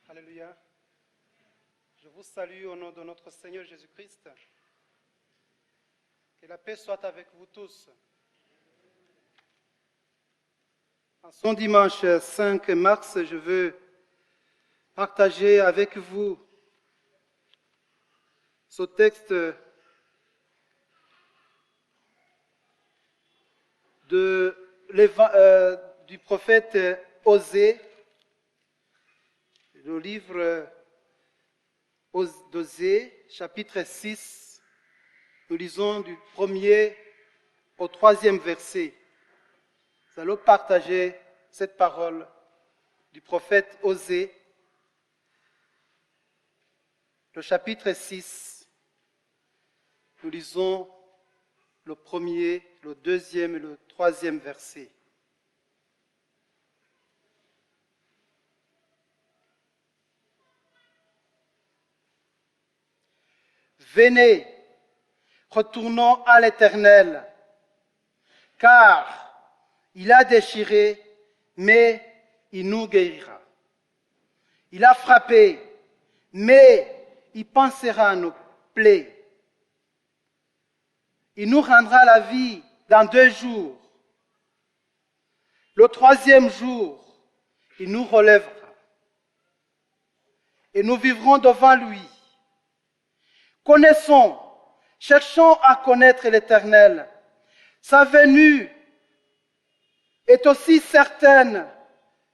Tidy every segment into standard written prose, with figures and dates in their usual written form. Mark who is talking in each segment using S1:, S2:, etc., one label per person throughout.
S1: Alléluia. Je vous salue au nom de notre Seigneur Jésus-Christ. Que la paix soit avec vous tous. En ce dimanche 5 mars, je veux partager avec vous ce texte du prophète Osée, le livre d'Osée, chapitre 6, nous lisons du 1er au 3e verset. Nous allons partager cette parole du prophète Osée, le chapitre 6. Nous lisons le 1er, le 2e et le 3e verset. Venez, retournons à l'Éternel, car il a déchiré, mais il nous guérira. Il a frappé, mais il pansera nos plaies. Il nous rendra la vie dans 2 jours. Le 3e jour, il nous relèvera. Et nous vivrons devant lui. Connaissons, cherchons à connaître l'Éternel. Sa venue est aussi certaine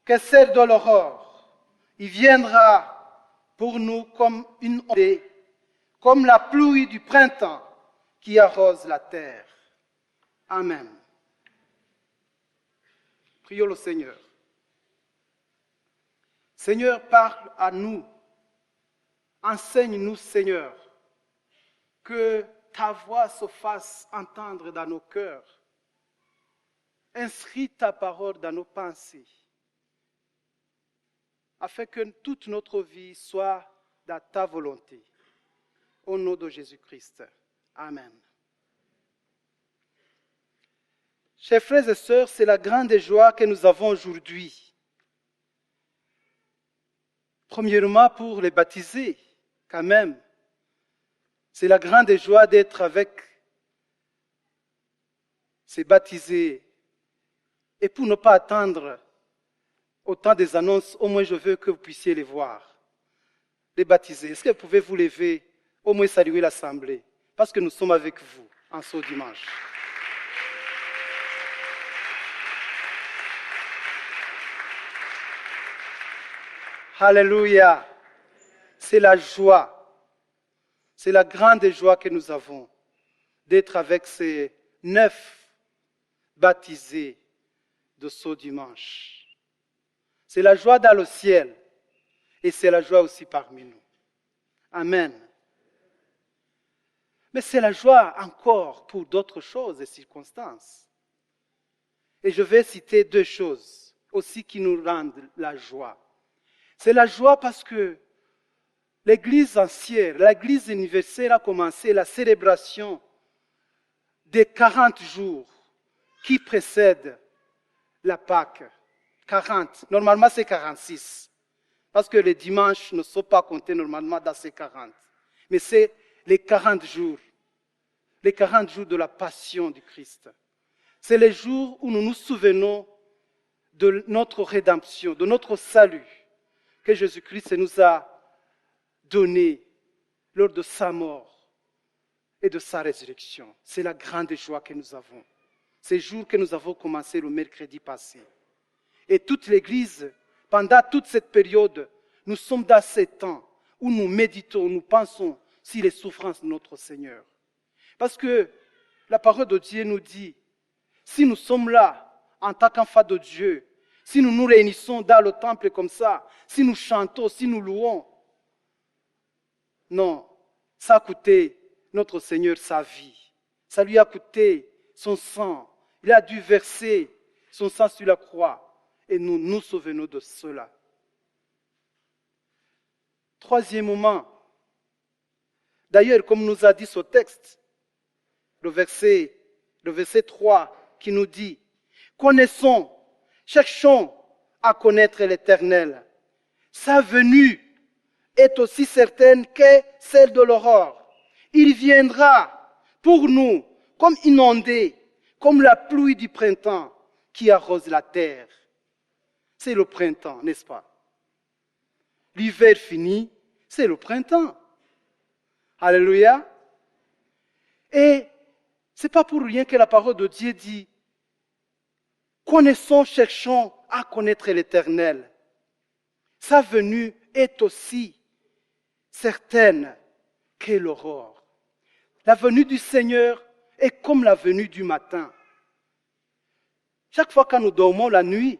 S1: que celle de l'aurore. Il viendra pour nous comme une ondée, comme la pluie du printemps qui arrose la terre. Amen. Prions le Seigneur. Seigneur, parle à nous. Enseigne-nous, Seigneur, que ta voix se fasse entendre dans nos cœurs. Inscris ta parole dans nos pensées, afin que toute notre vie soit dans ta volonté. Au nom de Jésus-Christ. Amen. Chers frères et sœurs, c'est la grande joie que nous avons aujourd'hui. Premièrement, pour les baptisés, quand même. C'est la grande joie d'être avec ces baptisés. Et pour ne pas attendre autant des annonces, au moins je veux que vous puissiez les voir. Les baptisés. Est-ce que vous pouvez vous lever, au moins saluer l'Assemblée? Parce que nous sommes avec vous en ce dimanche. Alléluia. C'est la joie. C'est la grande joie que nous avons d'être avec ces 9 baptisés de ce dimanche. C'est la joie dans le ciel et c'est la joie aussi parmi nous. Amen. Mais c'est la joie encore pour d'autres choses et circonstances. Et je vais citer 2 choses aussi qui nous rendent la joie. C'est la joie parce que l'Église ancienne, l'Église universelle a commencé la célébration des 40 jours qui précèdent la Pâque. 40. Normalement, c'est 46. Parce que les dimanches ne sont pas comptés normalement dans ces 40. Mais c'est les 40 jours. Les 40 jours de la passion du Christ. C'est les jours où nous nous souvenons de notre rédemption, de notre salut que Jésus-Christ nous a donné lors de sa mort et de sa résurrection. C'est la grande joie que nous avons. Ces jours que nous avons commencé le mercredi passé. Et toute l'Église, pendant toute cette période, nous sommes dans ces temps où nous méditons, nous pensons sur les souffrances de notre Seigneur. Parce que la parole de Dieu nous dit, si nous sommes là en tant qu'enfants de Dieu, si nous nous réunissons dans le temple comme ça, si nous chantons, si nous louons, non, Ça a coûté notre Seigneur sa vie. Ça lui a coûté son sang. Il a dû verser son sang sur la croix. Et nous nous souvenons de cela. Troisième moment. D'ailleurs, comme nous a dit ce texte, le verset 3 qui nous dit « Connaissons, cherchons à connaître l'Éternel. Sa venue est aussi certaine que celle de l'aurore. Il viendra pour nous comme inondé, comme la pluie du printemps qui arrose la terre. » C'est le printemps, n'est-ce pas? L'hiver fini, c'est le printemps. Alléluia. Et ce n'est pas pour rien que la parole de Dieu dit « Connaissons, cherchons à connaître l'Éternel. Sa venue est aussi certaine que l'aurore. » La venue du Seigneur est comme la venue du matin. Chaque fois que nous dormons la nuit,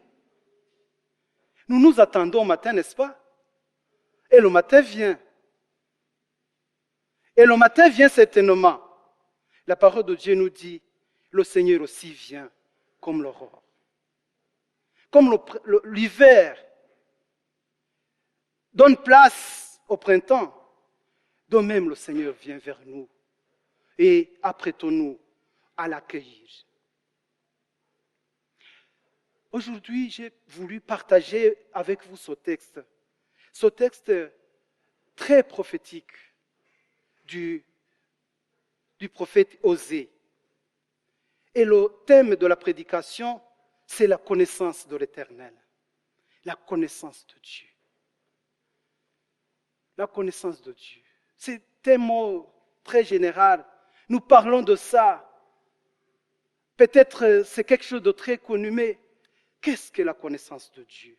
S1: nous nous attendons au matin, n'est-ce pas? Et le matin vient. Et le matin vient certainement. La parole de Dieu nous dit, le Seigneur aussi vient comme l'aurore. Comme l'hiver donne place au printemps, de même le Seigneur vient vers nous et apprêtons-nous à l'accueillir. Aujourd'hui, j'ai voulu partager avec vous ce texte très prophétique du prophète Osée. Et le thème de la prédication, c'est la connaissance de l'Éternel, la connaissance de Dieu. La connaissance de Dieu. C'est un mot très général. Nous parlons de ça. Peut-être c'est quelque chose de très connu, mais qu'est-ce que la connaissance de Dieu?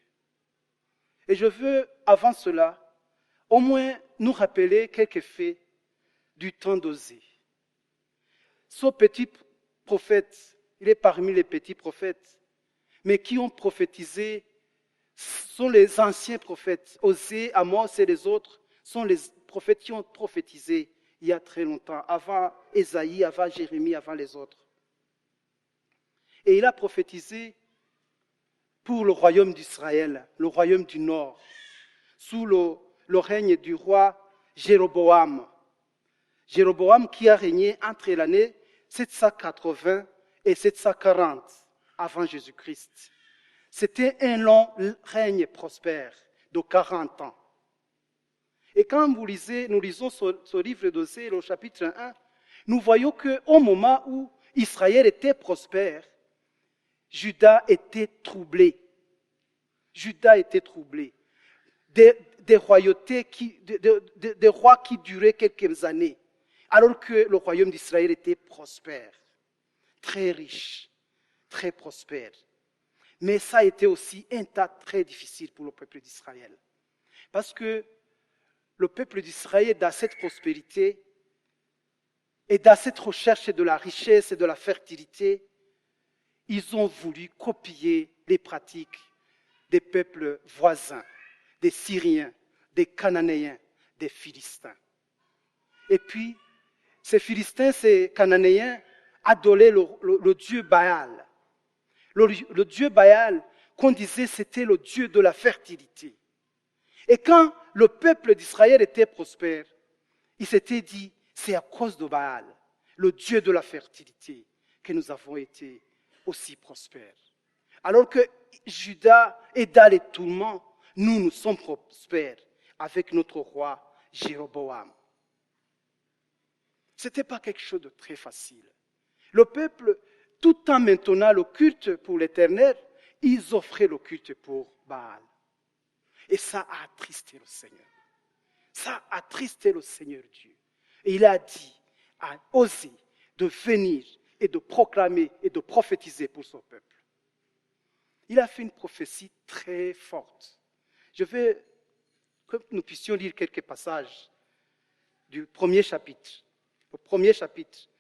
S1: Et je veux, avant cela, au moins nous rappeler quelques faits du temps d'Osée. Ce petit prophète, il est parmi les petits prophètes, mais qui ont prophétisé sont les anciens prophètes. Osée, Amos et les autres sont les prophètes qui ont prophétisé il y a très longtemps, avant Ésaïe, avant Jérémie, avant les autres. Et il a prophétisé pour le royaume d'Israël, le royaume du Nord, sous le règne du roi Jéroboam. Jéroboam qui a régné entre l'année 780 et 740 avant Jésus-Christ. C'était un long règne prospère de 40 ans. Et quand nous lisons ce livre d'Osée, le chapitre 1, nous voyons qu'au moment où Israël était prospère, Juda était troublé. Juda était troublé. Des royautés, des rois qui duraient quelques années, alors que le royaume d'Israël était prospère, très riche, très prospère. Mais ça a été aussi un tas très difficile pour le peuple d'Israël. Parce que le peuple d'Israël, dans cette prospérité et dans cette recherche de la richesse et de la fertilité, ils ont voulu copier les pratiques des peuples voisins, des Syriens, des Cananéens, des Philistins. Et puis, ces Philistins, ces Cananéens, adoraient le dieu Baal. Le dieu Baal, qu'on disait, c'était le dieu de la fertilité. Et quand le peuple d'Israël était prospère, il s'était dit, c'est à cause de Baal, le dieu de la fertilité, que nous avons été aussi prospères. Alors que Juda est dans les tourments, nous sommes prospères avec notre roi Jéroboam. Ce n'était pas quelque chose de très facile. Le peuple, tout en maintenant le culte pour l'Éternel, ils offraient le culte pour Baal. Et ça a attristé le Seigneur. Ça a attristé le Seigneur Dieu. Et il a dit à Osée de venir et de proclamer et de prophétiser pour son peuple. Il a fait une prophétie très forte. Je veux que nous puissions lire quelques passages du premier chapitre. Le premier chapitre,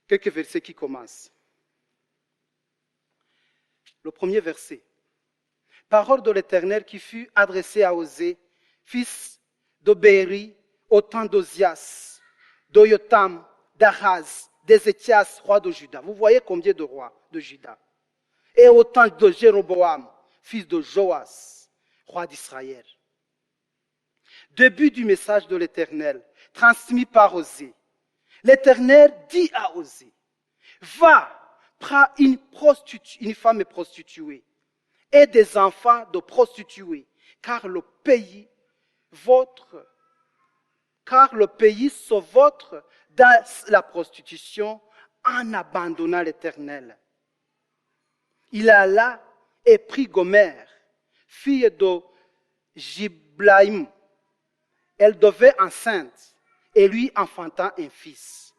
S1: quelques versets qui commencent. Le premier verset. Parole de l'Éternel qui fut adressée à Osée, fils de Béri, au temps d'Ozias, d'Oyotam, d'Ahaz, d'Ézéchias, roi de Juda. Vous voyez combien de rois de Juda. Et au temps de Jéroboam, fils de Joas, roi d'Israël. Début du message de l'Éternel, transmis par Osée. L'Éternel dit à Osée, va, prends une femme prostituée et des enfants de prostituées, car le pays se vautre dans la prostitution en abandonnant l'Éternel. Il alla et prit Gomère, fille de Jiblaïm. Elle devait enceinte et lui enfanta un fils.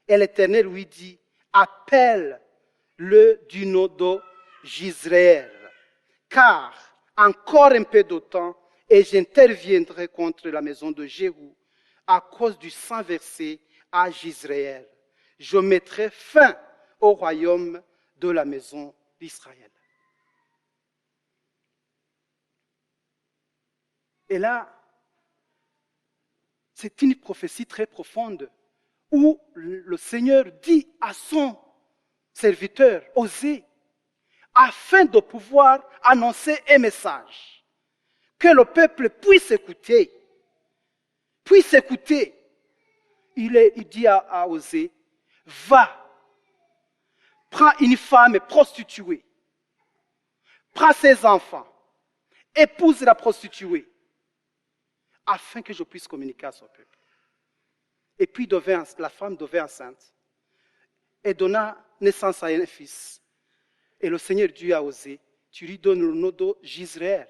S1: Et l'Éternel lui dit, appelle-le du nom de Jizréel, car encore un peu de temps et j'interviendrai contre la maison de Jéhu à cause du sang versé à Jizréel. Je mettrai fin au royaume de la maison d'Israël. Et là, c'est une prophétie très profonde où le Seigneur dit à son serviteur, Osée, afin de pouvoir annoncer un message, que le peuple puisse écouter. Il dit à Osée, va, prends une femme prostituée, prends ses enfants, épouse la prostituée, afin que je puisse communiquer à son peuple. Et puis la femme devint enceinte et donna naissance à un fils. Et le Seigneur dit à Osée, tu lui donnes le nom de Jizréel.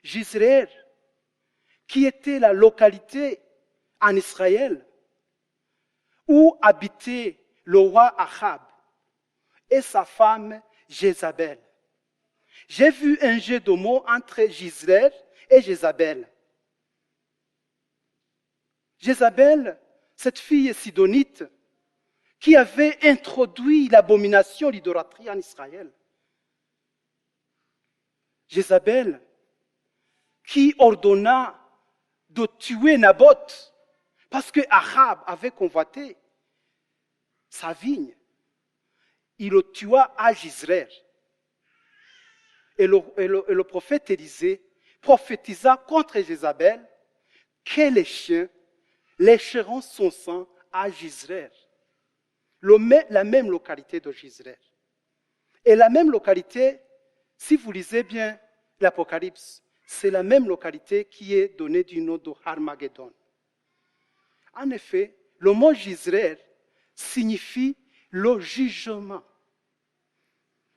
S1: Jizréel, qui était la localité en Israël où habitait le roi Achab et sa femme Jézabel. J'ai vu un jeu de mots entre Jizréel et Jézabel. Jézabel, cette fille sidonite, qui avait introduit l'abomination, l'idolâtrie en Israël. Jézabel, qui ordonna de tuer Naboth, parce que Achab avait convoité sa vigne. Il le tua à Jizréel. Et le prophète Élisée prophétisa contre Jézabel que les chiens lécheront son sang à Jizréel. La même localité de Jizréel. Et la même localité, si vous lisez bien l'Apocalypse, c'est la même localité qui est donnée du nom de Armageddon. En effet, le mot Jizréel signifie le jugement.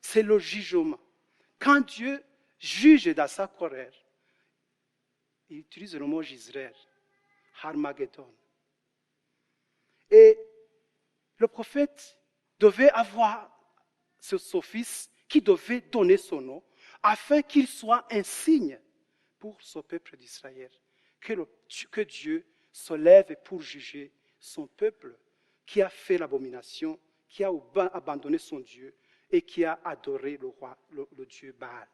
S1: C'est le jugement. Quand Dieu juge dans sa colère, il utilise le mot Jizréel, Armageddon. Et le prophète devait avoir son fils qui devait donner son nom afin qu'il soit un signe pour ce peuple d'Israël, que Dieu se lève pour juger son peuple qui a fait l'abomination, qui a abandonné son Dieu et qui a adoré le Dieu Baal.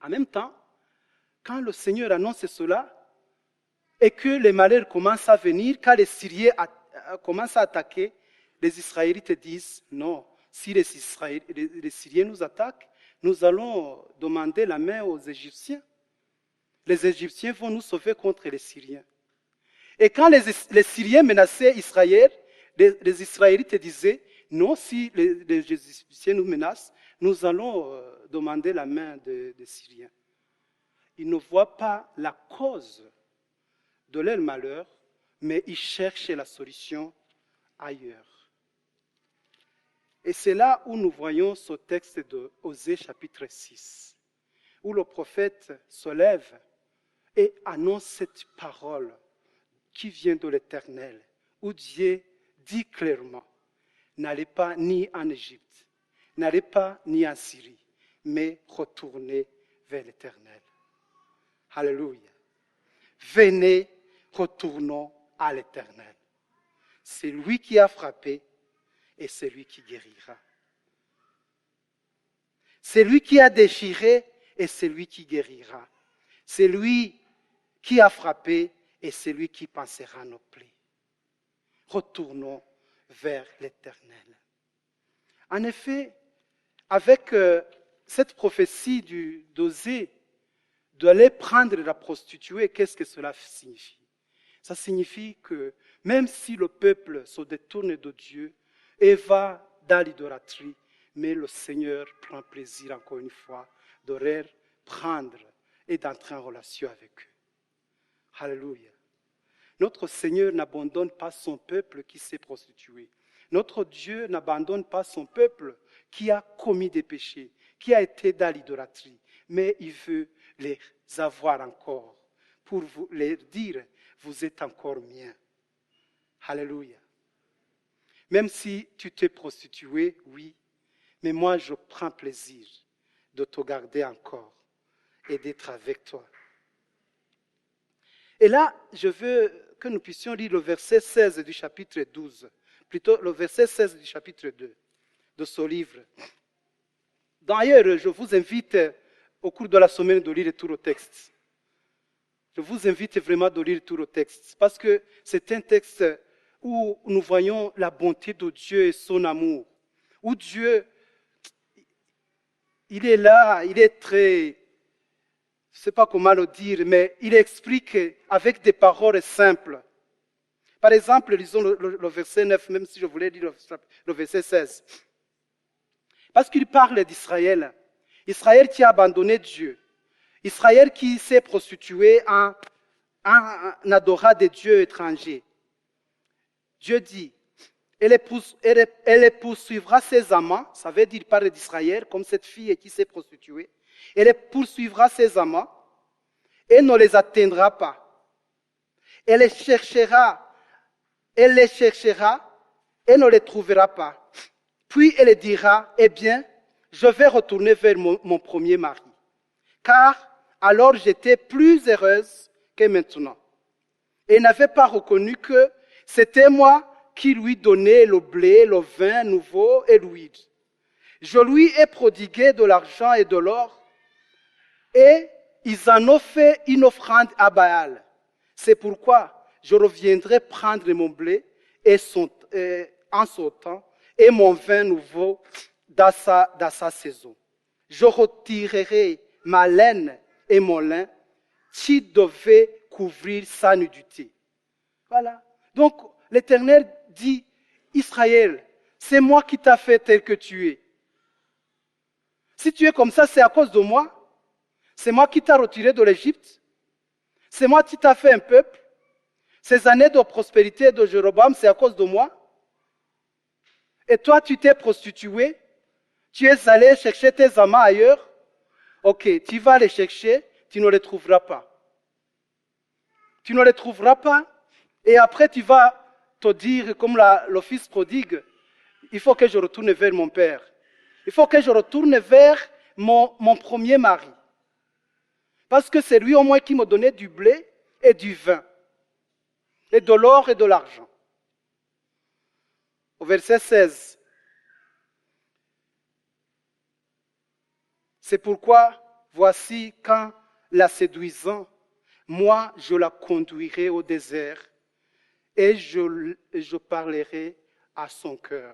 S1: En même temps, quand le Seigneur annonce cela et que les malheurs commencent à venir, quand les Syriens commencent à attaquer, les Israélites disent non, si les Syriens nous attaquent, nous allons demander la main aux Égyptiens. Les Égyptiens vont nous sauver contre les Syriens. Et quand les Syriens menaçaient Israël, les Israélites disaient non, si les Égyptiens nous menacent, nous allons demander la main des Syriens. Ils ne voient pas la cause de leur malheur, mais ils cherchent la solution ailleurs. Et c'est là où nous voyons ce texte de Osée chapitre 6, où le prophète se lève et annonce cette parole qui vient de l'Éternel, où Dieu dit clairement, n'allez pas ni en Égypte, n'allez pas ni en Syrie, mais retournez vers l'Éternel. Alléluia. Venez, retournons à l'Éternel. C'est lui qui a frappé et c'est lui qui guérira. C'est lui qui a déchiré et c'est lui qui guérira. C'est lui qui a frappé et c'est lui qui pansera nos plaies. Retournons vers l'Éternel. En effet, avec cette prophétie d'Osée, d'aller prendre la prostituée, qu'est-ce que cela signifie? Ça signifie que même si le peuple se détourne de Dieu et va dans l'idolâtrie, mais le Seigneur prend plaisir, encore une fois, de les prendre et d'entrer en relation avec eux. Alléluia. Notre Seigneur n'abandonne pas son peuple qui s'est prostitué. Notre Dieu n'abandonne pas son peuple qui a commis des péchés, qui a été dans l'idolâtrie, mais il veut les avoir encore pour vous leur dire, vous êtes encore miens. Alléluia. Même si tu t'es prostitué, oui, mais moi je prends plaisir de te garder encore et d'être avec toi. Et là, je veux que nous puissions lire le verset 16 du chapitre 12, plutôt le verset 16 du chapitre 2 de ce livre. D'ailleurs, je vous invite au cours de la semaine de lire tout le texte. Je vous invite vraiment de lire tout le texte, parce que c'est un texte où nous voyons la bonté de Dieu et son amour, où Dieu, il est là, il est très, je ne sais pas comment le dire, mais il explique avec des paroles simples. Par exemple, lisons le verset 9, même si je voulais lire le verset 16. Parce qu'il parle d'Israël. Israël qui a abandonné Dieu. Israël qui s'est prostitué en adorant des dieux étrangers. Dieu dit, elle poursuivra ses amants, ça veut dire, il parle d'Israël, comme cette fille qui s'est prostituée. Elle poursuivra ses amants et ne les atteindra pas. Elle les cherchera et ne les trouvera pas. Puis elle dira, eh bien, je vais retourner vers mon premier mari. Car alors j'étais plus heureuse que maintenant. Et n'avait pas reconnu que c'était moi qui lui donnais le blé, le vin nouveau et l'huile. Je lui ai prodigué de l'argent et de l'or, et ils en ont fait une offrande à Baal. C'est pourquoi je reviendrai prendre mon blé en son temps et mon vin nouveau dans sa saison. Je retirerai ma laine et mon lin qui devaient couvrir sa nudité. Voilà. Donc, l'Éternel dit, Israël, c'est moi qui t'ai fait tel que tu es. Si tu es comme ça, c'est à cause de moi. C'est moi qui t'ai retiré de l'Égypte. C'est moi qui t'ai fait un peuple. Ces années de prospérité de Jéroboam, c'est à cause de moi. Et toi, tu t'es prostitué. Tu es allé chercher tes amants ailleurs. Ok, tu vas les chercher, tu ne les trouveras pas. Tu ne les trouveras pas. Et après, tu vas te dire, comme le fils prodigue, il faut que je retourne vers mon père. Il faut que je retourne vers mon premier mari. Parce que c'est lui au moins qui me donnait du blé et du vin. Et de l'or et de l'argent. Au verset 16. C'est pourquoi, voici quand la séduisant, moi je la conduirai au désert et je parlerai à son cœur.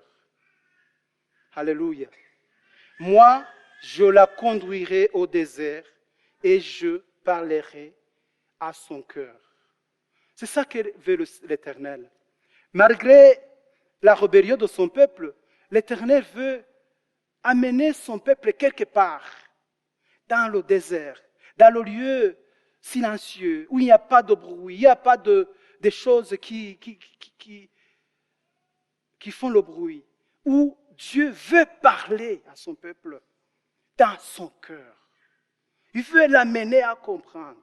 S1: Alléluia. Moi je la conduirai au désert et je parlerai à son cœur. C'est ça que veut l'Éternel. Malgré la rébellion de son peuple, l'Éternel veut amener son peuple quelque part, dans le désert, dans le lieu silencieux, où il n'y a pas de bruit, il n'y a pas de choses qui font le bruit, où Dieu veut parler à son peuple dans son cœur. Il veut l'amener à comprendre,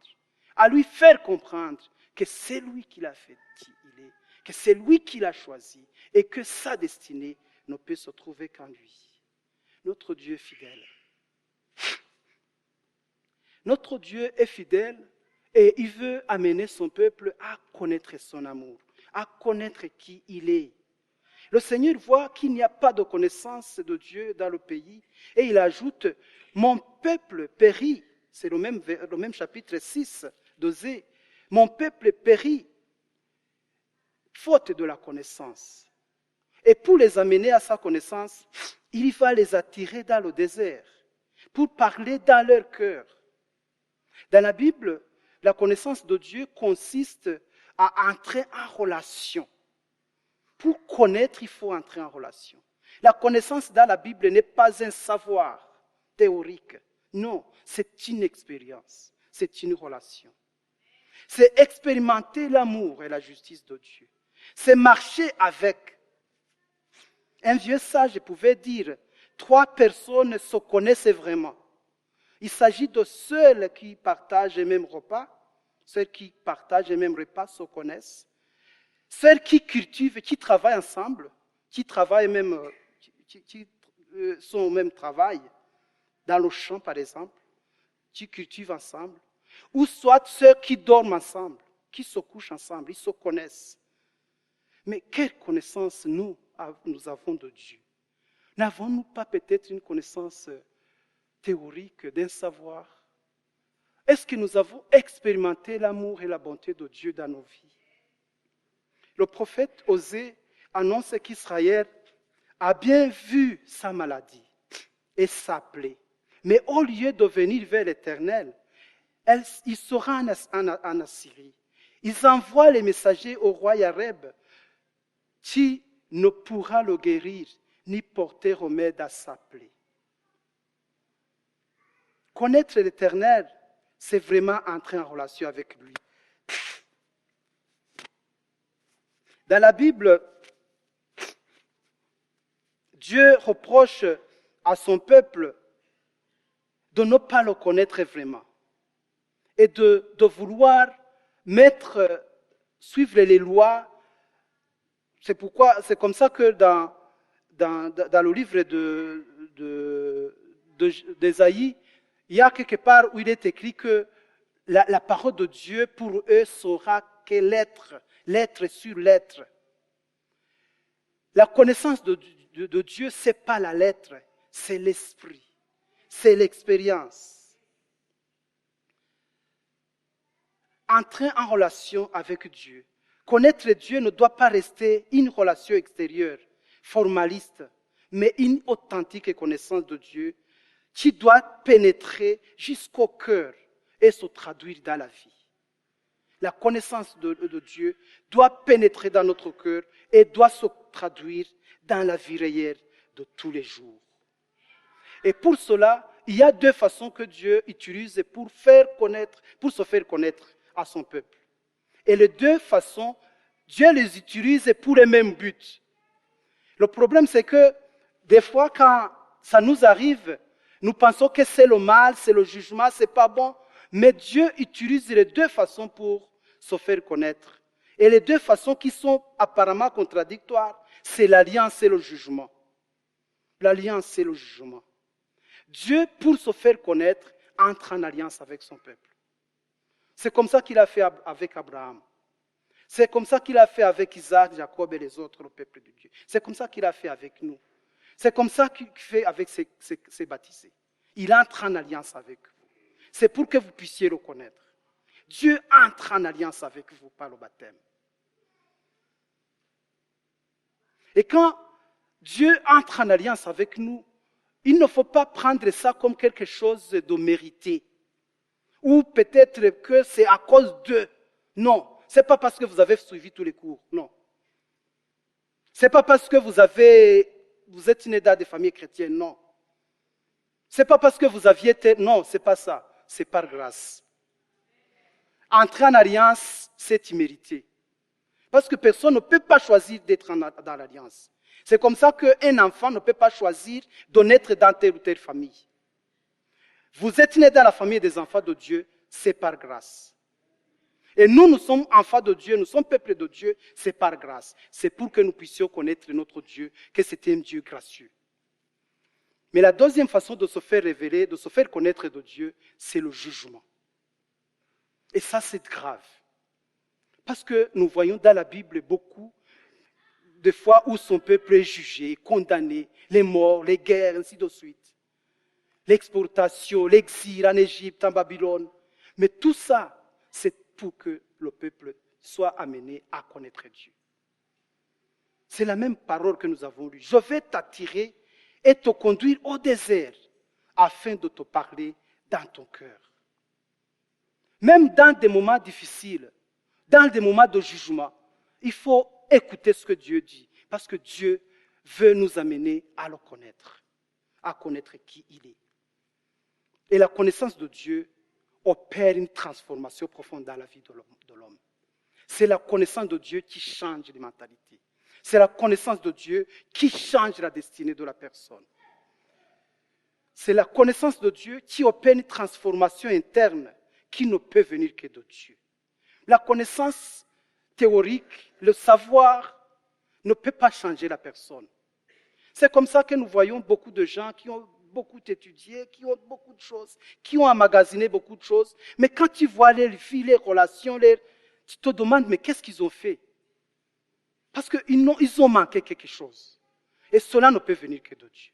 S1: à lui faire comprendre que c'est lui qui l'a fait qui il est, que c'est lui qui l'a choisi et que sa destinée ne peut se trouver qu'en lui. Notre Dieu est fidèle. Notre Dieu est fidèle et il veut amener son peuple à connaître son amour, à connaître qui il est. Le Seigneur voit qu'il n'y a pas de connaissance de Dieu dans le pays et il ajoute, mon peuple périt c'est le même chapitre 6 d'Osée. Mon peuple périt, faute de la connaissance. Et pour les amener à sa connaissance, il va les attirer dans le désert, pour parler dans leur cœur. Dans la Bible, la connaissance de Dieu consiste à entrer en relation. Pour connaître, il faut entrer en relation. La connaissance dans la Bible n'est pas un savoir théorique. Non, c'est une expérience, c'est une relation. C'est expérimenter l'amour et la justice de Dieu. C'est marcher avec. Un vieux sage pouvait dire, 3 personnes se connaissent vraiment. Il s'agit de ceux qui partagent le même repas, ceux qui partagent le même repas se connaissent, ceux qui cultivent, qui travaillent ensemble, qui travaillent même, qui sont au même travail, dans le champ par exemple, qui cultivent ensemble, ou soit ceux qui dorment ensemble, qui se couchent ensemble, ils se connaissent. Mais quelle connaissance nous avons de Dieu? N'avons-nous pas peut-être une connaissance théorique d'un savoir? Est-ce que nous avons expérimenté l'amour et la bonté de Dieu dans nos vies? Le prophète Osée annonce qu'Israël a bien vu sa maladie et sa plaie. Mais au lieu de venir vers l'Éternel, il sera en Assyrie. Ils envoient les messagers au roi Yareb, qui ne pourra le guérir ni porter remède à sa plaie. Connaître l'Éternel, c'est vraiment entrer en relation avec lui. Dans la Bible, Dieu reproche à son peuple de ne pas le connaître vraiment et de vouloir suivre les lois. C'est comme ça que dans le livre d'Ésaïe, il y a quelque part où il est écrit que la parole de Dieu pour eux sera que l'être sur l'être. La connaissance de Dieu, ce n'est pas la lettre, c'est l'esprit, c'est l'expérience. Entrer en relation avec Dieu. Connaître Dieu ne doit pas rester une relation extérieure, formaliste, mais une authentique connaissance de Dieu qui doit pénétrer jusqu'au cœur et se traduire dans la vie. La connaissance de Dieu doit pénétrer dans notre cœur et doit se traduire dans la vie réelle de tous les jours. Et pour cela, il y a 2 façons que Dieu utilise pour se faire connaître à son peuple. Et les 2 façons, Dieu les utilise pour le même but. Le problème, c'est que des fois, quand ça nous arrive, nous pensons que c'est le mal, c'est le jugement, c'est pas bon. Mais Dieu utilise les 2 façons pour se faire connaître. Et les 2 façons qui sont apparemment contradictoires, c'est l'alliance et le jugement. L'alliance et le jugement. Dieu, pour se faire connaître, entre en alliance avec son peuple. C'est comme ça qu'il a fait avec Abraham. C'est comme ça qu'il a fait avec Isaac, Jacob et les autres, le peuple de Dieu. C'est comme ça qu'il a fait avec nous. C'est comme ça qu'il fait avec ses baptisés. Il entre en alliance avec vous. C'est pour que vous puissiez le connaître. Dieu entre en alliance avec vous par le baptême. Et quand Dieu entre en alliance avec nous, il ne faut pas prendre ça comme quelque chose de mérité. Ou peut-être que c'est à cause d'eux. Non, ce n'est pas parce que vous avez suivi tous les cours. Non. Ce n'est pas parce que vous êtes né dans des familles chrétiennes. Non. Ce n'est pas parce que vous aviez été... Non, ce n'est pas ça. C'est par grâce. Entrer en alliance, c'est immérité. Parce que personne ne peut pas choisir d'être dans l'alliance. C'est comme ça qu'un enfant ne peut pas choisir de naître dans telle ou telle famille. Vous êtes né dans la famille des enfants de Dieu, c'est par grâce. Et nous sommes enfants de Dieu, nous sommes peuple de Dieu, c'est par grâce. C'est pour que nous puissions connaître notre Dieu, que c'est un Dieu gracieux. Mais la deuxième façon de se faire révéler, de se faire connaître de Dieu, c'est le jugement. Et ça, c'est grave. Parce que nous voyons dans la Bible beaucoup de fois où son peuple est jugé, condamné, les morts, les guerres, ainsi de suite. l'exportation, l'exil en Égypte, en Babylone. Mais tout ça, c'est pour que le peuple soit amené à connaître Dieu. C'est la même parole que nous avons lue. Je vais t'attirer et te conduire au désert afin de te parler dans ton cœur. Même dans des moments difficiles, dans des moments de jugement, il faut écouter ce que Dieu dit. Parce que Dieu veut nous amener à le connaître, à connaître qui il est. Et la connaissance de Dieu opère une transformation profonde dans la vie de l'homme. C'est la connaissance de Dieu qui change les mentalités. C'est la connaissance de Dieu qui change la destinée de la personne. C'est la connaissance de Dieu qui opère une transformation interne qui ne peut venir que de Dieu. La connaissance théorique, le savoir, ne peut pas changer la personne. C'est comme ça que nous voyons beaucoup de gens qui ont beaucoup étudié, qui ont beaucoup de choses, qui ont emmagasiné beaucoup de choses. Mais quand tu vois les vies, les relations, tu te demandes, mais qu'est-ce qu'ils ont fait? Parce qu'ils ont manqué quelque chose. Et cela ne peut venir que de Dieu.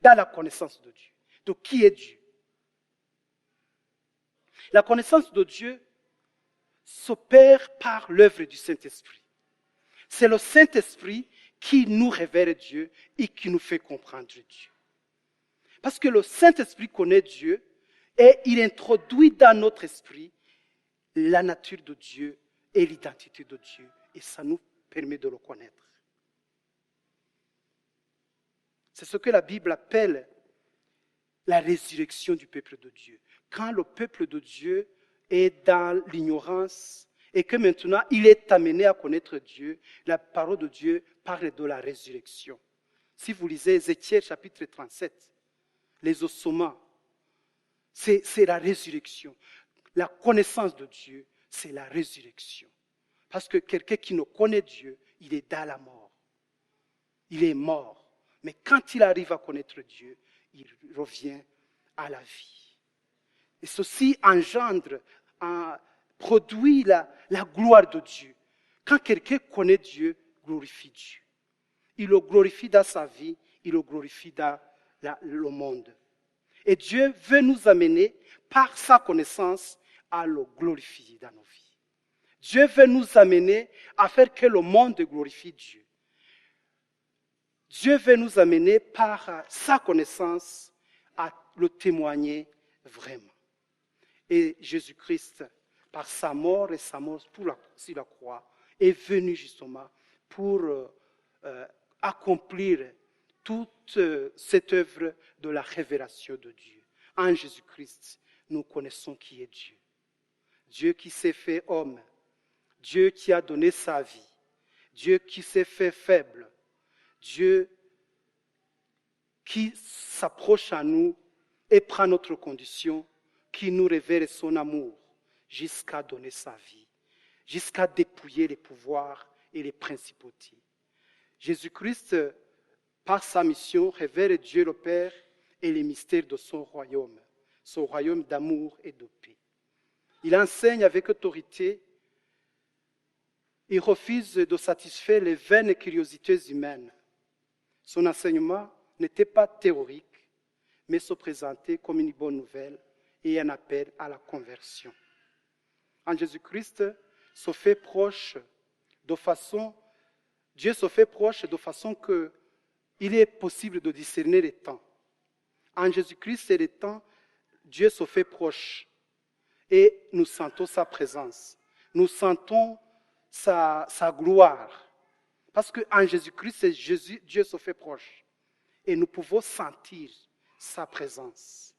S1: Dans la connaissance de Dieu. De qui est Dieu? La connaissance de Dieu s'opère par l'œuvre du Saint-Esprit. C'est le Saint-Esprit qui nous révèle Dieu et qui nous fait comprendre Dieu. Parce que le Saint-Esprit connaît Dieu et il introduit dans notre esprit la nature de Dieu et l'identité de Dieu. Et ça nous permet de le connaître. C'est ce que la Bible appelle la résurrection du peuple de Dieu. Quand le peuple de Dieu est dans l'ignorance et que maintenant il est amené à connaître Dieu, la parole de Dieu parle de la résurrection. Si vous lisez Ézéchiel chapitre 37, les ossements, c'est la résurrection. La connaissance de Dieu, c'est la résurrection. Parce que quelqu'un qui ne connaît Dieu, il est dans la mort. Il est mort. Mais quand il arrive à connaître Dieu, il revient à la vie. Et ceci engendre, produit la gloire de Dieu. Quand quelqu'un connaît Dieu, glorifie Dieu. Il le glorifie dans sa vie, il le glorifie dans le monde. Et Dieu veut nous amener, par sa connaissance, à le glorifier dans nos vies. Dieu veut nous amener à faire que le monde glorifie Dieu. Dieu veut nous amener par sa connaissance à le témoigner vraiment. Et Jésus-Christ, par sa mort et sa mort sur la croix, est venu justement pour accomplir toute cette œuvre de la révélation de Dieu. En Jésus-Christ, nous connaissons qui est Dieu. Dieu qui s'est fait homme, Dieu qui a donné sa vie, Dieu qui s'est fait faible, Dieu qui s'approche à nous et prend notre condition, qui nous révèle son amour jusqu'à donner sa vie, jusqu'à dépouiller les pouvoirs et les principautés. Jésus-Christ, par sa mission, révèle Dieu le Père et les mystères de son royaume d'amour et de paix. Il enseigne avec autorité. Il refuse de satisfaire les vaines curiosités humaines. Son enseignement n'était pas théorique, mais se présentait comme une bonne nouvelle et un appel à la conversion. En Jésus-Christ, Dieu se fait proche de façon qu'il est possible de discerner les temps. En Jésus-Christ et les temps, Dieu se fait proche et nous sentons sa présence. Nous sentons sa gloire. Parce qu'en Jésus-Christ, Dieu se fait proche. Et nous pouvons sentir sa présence.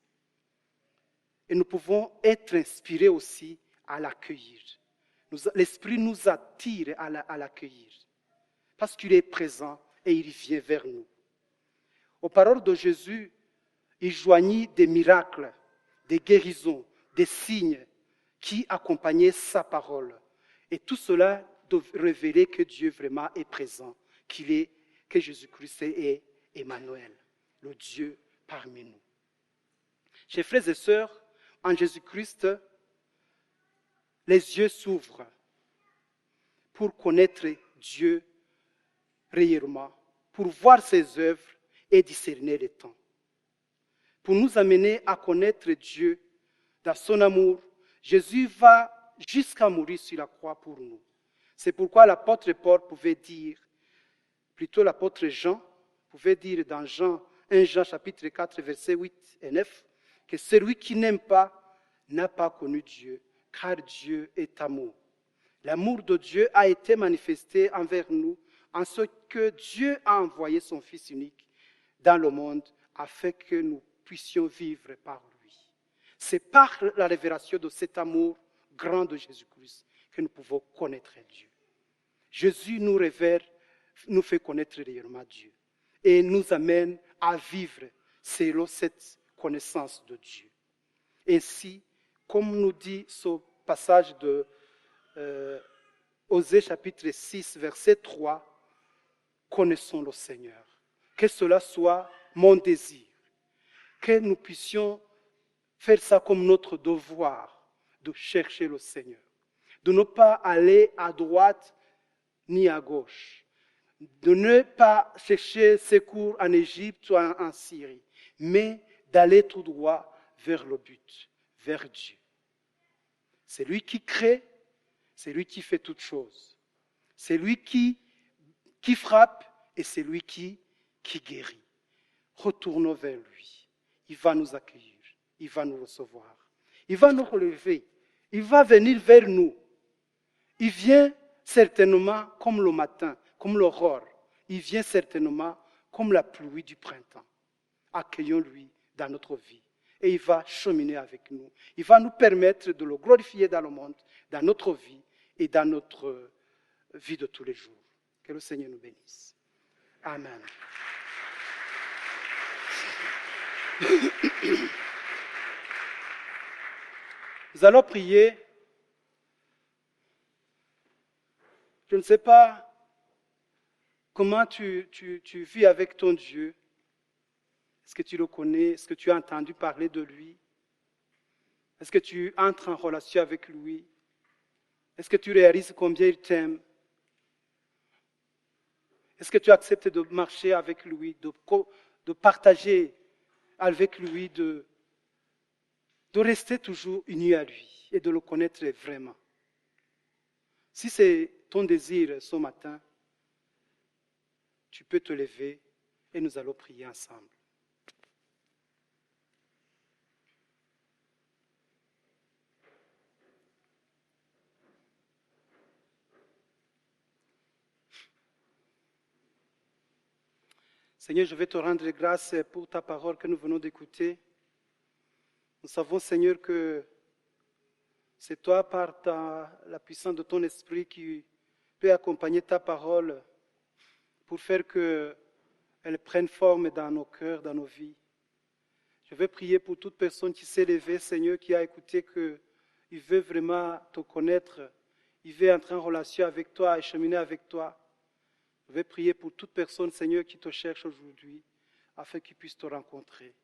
S1: Et nous pouvons être inspirés aussi à l'accueillir. L'Esprit nous attire à l'accueillir. Parce qu'il est présent et il vient vers nous. Aux paroles de Jésus, il joignit des miracles, des guérisons, des signes qui accompagnaient sa parole. Et tout cela doit révéler que Dieu vraiment est présent, que Jésus-Christ est Emmanuel, le Dieu parmi nous. Chers frères et sœurs, en Jésus-Christ, les yeux s'ouvrent pour connaître Dieu réellement, pour voir ses œuvres et discerner les temps. pour nous amener à connaître Dieu dans son amour. Jésus va jusqu'à mourir sur la croix pour nous. C'est pourquoi l'apôtre Paul pouvait dire, plutôt l'apôtre Jean pouvait dire dans 1 Jean chapitre 4, versets 8 et 9, que celui qui n'aime pas n'a pas connu Dieu, car Dieu est amour. L'amour de Dieu a été manifesté envers nous en ce que Dieu a envoyé son Fils unique dans le monde afin que nous puissions vivre par lui. C'est par la révélation de cet amour grand de Jésus-Christ que nous pouvons connaître Dieu. Jésus nous révèle, nous fait connaître réellement Dieu et nous amène à vivre selon cette connaissance de Dieu. Ainsi, comme nous dit ce passage de Osée chapitre 6, verset 3, connaissons le Seigneur. Que cela soit mon désir, que nous puissions faire ça comme notre devoir, de chercher le Seigneur, de ne pas aller à droite ni à gauche, de ne pas chercher secours en Égypte ou en Syrie, mais d'aller tout droit vers le but, vers Dieu. C'est lui qui crée, c'est lui qui fait toutes choses. C'est lui qui frappe et c'est lui qui guérit. Retournons vers lui. Il va nous accueillir, il va nous recevoir, il va nous relever, il va venir vers nous. Il vient certainement comme le matin, comme l'aurore. Il vient certainement comme la pluie du printemps. Accueillons-lui dans notre vie. Et il va cheminer avec nous. Il va nous permettre de le glorifier dans le monde, dans notre vie et dans notre vie de tous les jours. Que le Seigneur nous bénisse. Amen. Nous allons prier. Je ne sais pas comment tu vis avec ton Dieu. Est-ce que tu le connais? Est-ce que tu as entendu parler de lui? Est-ce que tu entres en relation avec lui? Est-ce que tu réalises combien il t'aime? Est-ce que tu acceptes de marcher avec lui, de partager avec lui, de rester toujours uni à lui et de le connaître vraiment? Si c'est ton désir ce matin, tu peux te lever et nous allons prier ensemble. Seigneur, je vais te rendre grâce pour ta parole que nous venons d'écouter. Nous savons, Seigneur, que c'est toi, par la puissance de ton esprit, qui peut accompagner ta parole pour faire qu'elle prenne forme dans nos cœurs, dans nos vies. Je vais prier pour toute personne qui s'est levée, Seigneur, qui a écouté qu'il veut vraiment te connaître, il veut entrer en relation avec toi et cheminer avec toi. Je vais prier pour toute personne, Seigneur, qui te cherche aujourd'hui, afin qu'il puisse te rencontrer.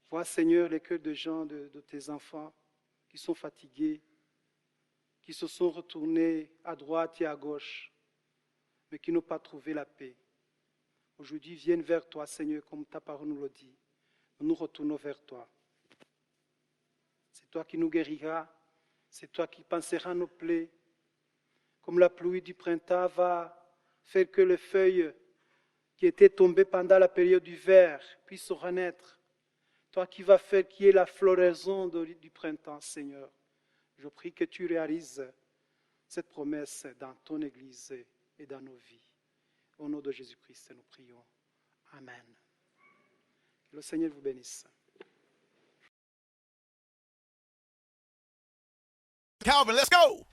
S1: Vois, Seigneur, les cœurs de gens, de tes enfants, qui sont fatigués, qui se sont retournés à droite et à gauche, mais qui n'ont pas trouvé la paix. Aujourd'hui, viennent vers toi, Seigneur, comme ta parole nous le dit. Nous nous retournons vers toi. C'est toi qui nous guériras, c'est toi qui panseras nos plaies. Comme la pluie du printemps va faire que les feuilles qui étaient tombées pendant la période d'hiver puissent renaître. Toi qui vas faire qu'il y ait la floraison du printemps, Seigneur. Je prie que tu réalises cette promesse dans ton Église et dans nos vies. Au nom de Jésus-Christ, nous prions. Amen. Que le Seigneur vous bénisse.
S2: Calvin, let's go.